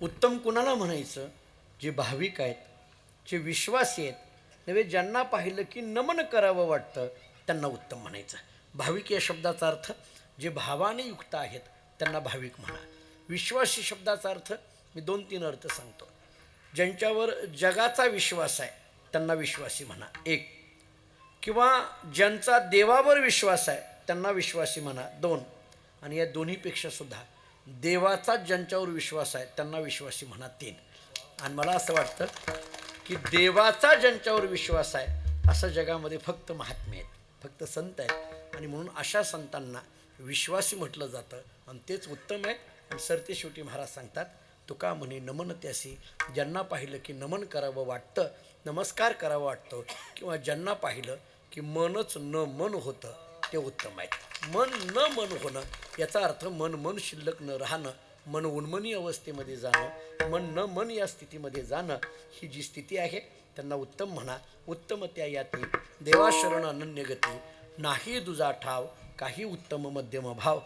उत्तम कुणाला म्हणायचं? जे भाविक आहेत, जे विश्वासी आहेत, नव्हे ज्यांना पाहिलं की नमन करावं वाटतं त्यांना उत्तम म्हणायचं. भाविक या शब्दाचा अर्थ जे भावाने युक्त आहेत त्यांना भाविक म्हणा. विश्वासी शब्दाचा अर्थ मी 2-3 अर्थ सांगतो. ज्यांच्यावर जगाचा विश्वास आहे त्यांना विश्वासी म्हणा एक, किंवा ज्यांचा देवावर विश्वास आहे त्यांना विश्वासी म्हणा दोन, आणि या दोन्हीपेक्षा सुद्धा देवाचा ज्यांच्यावर विश्वास आहे त्यांना विश्वासी म्हणा तीन. आणि मला असं वाटतं की देवाचा ज्यांच्यावर विश्वास आहे असं जगामध्ये फक्त महात्मे आहेत, फक्त संत आहेत, आणि म्हणून अशा संतांना विश्वासी म्हटलं जातं आणि तेच उत्तम आहे. आणि सरतेशेवटी महाराज सांगतात, तुका म्हणे नमन त्यासी, ज्यांना पाहिलं की नमन करावं वाटतं, नमस्कार करावं वाटतं, किंवा ज्यांना पाहिलं की मनच न मन होतं ते उत्तम आहेत. मन न मन होणं याचा अर्थ मन शिल्लक न राहणं, मन उन्मनी अवस्थेमध्ये जाणं, मन न मन या स्थितीमध्ये जाणं, ही जी स्थिती आहे त्यांना उत्तम म्हणा. उत्तम त्या याती देवाशरण अनन्य गती, नाही दुजा ठाव काही उत्तम मध्यम भाव.